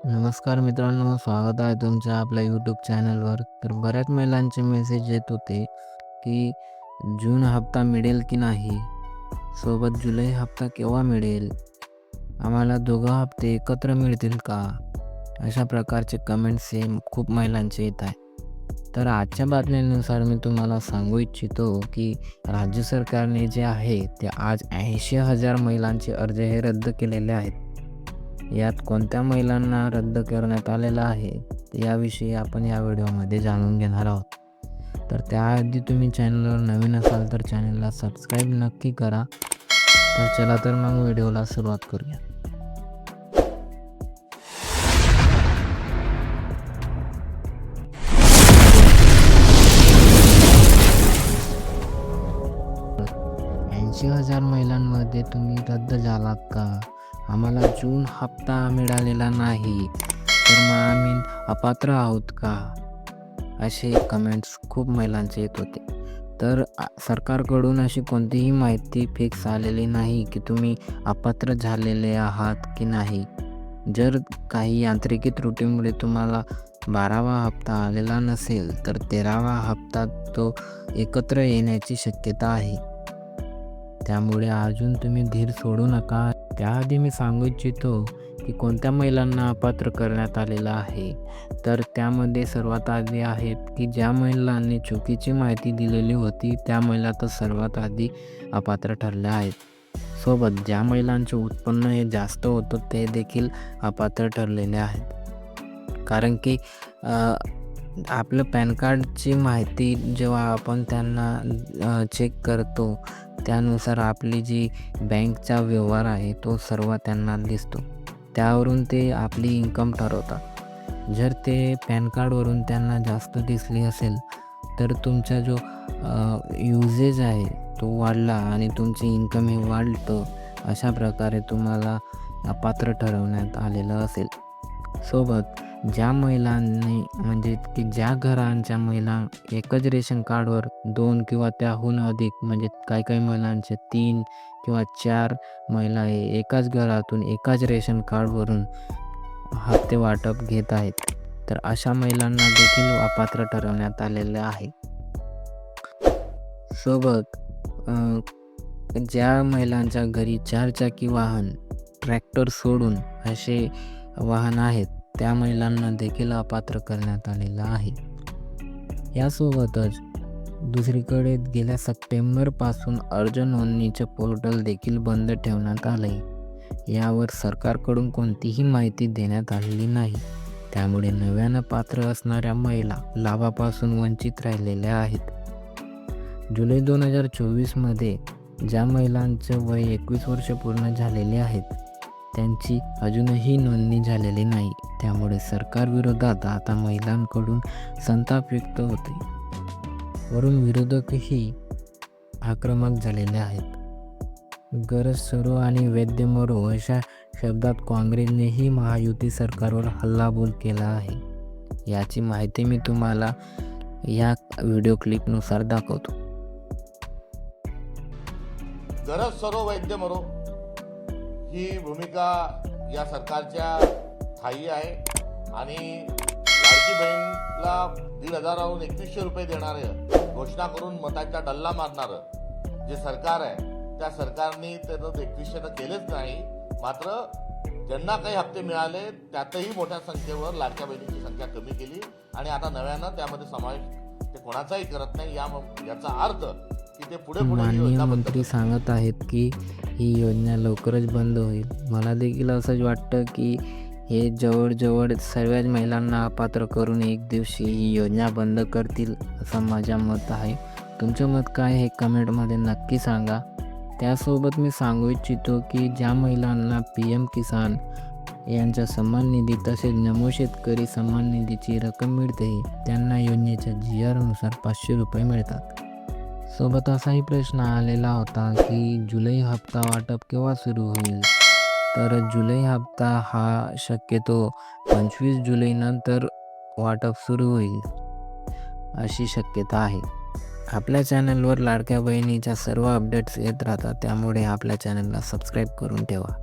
नमस्कार मित्रांनो, स्वागत आहे तुमचं आपल्या यूट्यूब चॅनलवर. तर बऱ्याच महिलांचे मेसेज येत होते की जून हप्ता मिळेल की नाही, सोबत जुलै हप्ता केव्हा मिळेल, आम्हाला दोघं हप्ते एकत्र मिळतील का, अशा प्रकारचे कमेंट्स हे खूप महिलांचे येत आहे. तर आजच्या बातम्यांनुसार मी तुम्हाला सांगू इच्छितो की राज्य सरकारने जे आहे ते आज 80,000 महिलांचे अर्ज हे रद्द केलेले आहेत. यात कोणत्या महिलांना रद्द करण्यात आलेला आहे याविषयी आपण या व्हिडिओमध्ये जाणून घेणार आहोत. तर त्याआधी तुम्ही चॅनलवर नवीन असाल तर चॅनलला सबस्क्राईब नक्की करा. तर चला तर मग व्हिडिओला सुरुवात करूया. ऐंशी 80,000 महिलांमध्ये तुम्ही रद्द झालात का, आम्हाला जून हप्ता मिळालेला नाही, तर मग आम्ही अपात्र आहोत का, असे कमेंट्स खूप महिलांचे येत होते. तर सरकारकडून अशी कोणतीही माहिती फिक्स आलेली नाही की तुम्ही अपात्र झालेले आहात की नाही. जर काही यांत्रिकी त्रुटीमुळे तुम्हाला 12वा हप्ता आलेला नसेल तर 13वा हप्ता तो एकत्र येण्याची शक्यता आहे. त्यामुळे अजून तुम्ही धीर सोडू नका. त्याआधी मी सांगू इच्छितो की कोणत्या महिलांना अपात्र करण्यात आलेलं आहे. तर त्यामध्ये सर्वात आधी आहेत की ज्या महिलांनी चुकीची माहिती दिलेली होती त्या महिला तर सर्वात आधी अपात्र ठरल्या आहेत. सोबत ज्या महिलांचे उत्पन्न हे जास्त होतं ते देखील अपात्र ठरलेले आहेत. कारण की आपलं पॅन कार्डची माहिती जेव्हा आपण त्यांना चेक करतो त्यानुसार आपली जी बँकचा व्यवहार आहे तो सर्व त्यांना दिसतो. त्यावरून ते आपली इन्कम ठरवतात. जर ते पॅन कार्डवरून त्यांना जास्त दिसली असेल तर तुमचा जो युजेज आहे तो वाढला आणि तुमची इन्कम हे वाढतं, अशा प्रकारे तुम्हाला अपात्र ठरवण्यात आलेलं असेल. सोबत ज्या महिलांनी म्हणजे की ज्या घरांच्या महिला एकच रेशन कार्डवर 2 किंवा त्याहून अधिक म्हणजे काही महिलांचे 3 किंवा 4 महिला हे एकाच घरातून एकाच रेशन कार्डवरून हप्ते वाटप घेत आहेत, तर अशा महिलांना देखील अपात्र ठरवण्यात आलेले आहे. सोबत ज्या महिलांच्या घरी 4 चाकी वाहन, ट्रॅक्टर सोडून असे वाहन आहेत त्या महिलांना देखील अपात्र करण्यात आलेलं आहे. यासोबतच दुसरीकडे गेल्या सप्टेंबरपासून अर्ज नोंदणीचे पोर्टल देखील बंद ठेवण्यात आले. यावर सरकारकडून कोणतीही माहिती देण्यात आलेली नाही. त्यामुळे नव्यानं पात्र असणाऱ्या महिला लाभापासून वंचित राहिलेल्या आहेत. जुलै 2024मध्ये ज्या महिलांचे वय 21 वर्ष पूर्ण झालेले आहेत त्यांची अजूनही नोंदणी झालेली नाही. त्यामुळे सरकारविरोधात आता महिलांकडून संताप व्यक्त होते. वरून विरोधकही आक्रमक झालेले आहेत. गरज सरो आणि वैद्य मरो अशा शब्दात काँग्रेसनेही महायुती सरकारवर हल्लाबोल केला आहे. याची माहिती मी तुम्हाला या व्हिडिओ क्लिपनुसार दाखवतो. गरज सरो वैद्य मरो ही भूमिका या सरकारच्या ठायी आहे आणि लाडकी बहीणला 1,500वरून 2,100 रुपये देणारं घोषणा करून मताचा डल्ला मारणारं जे सरकार आहे त्या सरकारने त्यानं 2,100 केलेच नाही. मात्र ज्यांना काही हप्ते मिळाले त्यातही मोठ्या संख्येवर लाडक्या बहिणीची संख्या कमी केली आणि आता नव्यानं त्यामध्ये समावेश ते कोणाचाही करत नाही. याचा अर्थ की ते पुढे माननीय मंत्री सांगत आहेत की ही योजना लवकरच बंद होईल. मला देखील असंच वाटतं की हे जवळजवळ सर्वच महिलांना अपात्र करून एक दिवशी ही योजना बंद करतील असं माझं मत आहे. तुमचं मत काय हे कमेंटमध्ये नक्की सांगा. त्यासोबत मी सांगू इच्छितो की ज्या महिलांना PM किसान यांचा सन्मान निधी तसेच नमो शेतकरी सन्मान निधीची रक्कम मिळते त्यांना योजनेच्या GR नुसार 500 रुपये मिळतात. सोबत असाही प्रश्न आलेला होता की जुलै हप्ता वाटप केव्हा सुरू होईल. तर जुलै हप्ता हा शक्यतो 25 जुलैनंतर वाटप सुरू होईल अशी शक्यता आहे. आपल्या चॅनलवर लाडक्या बहिणीच्या सर्व अपडेट्स येत राहतात, त्यामुळे आपल्या चॅनलला सबस्क्राईब करून ठेवा.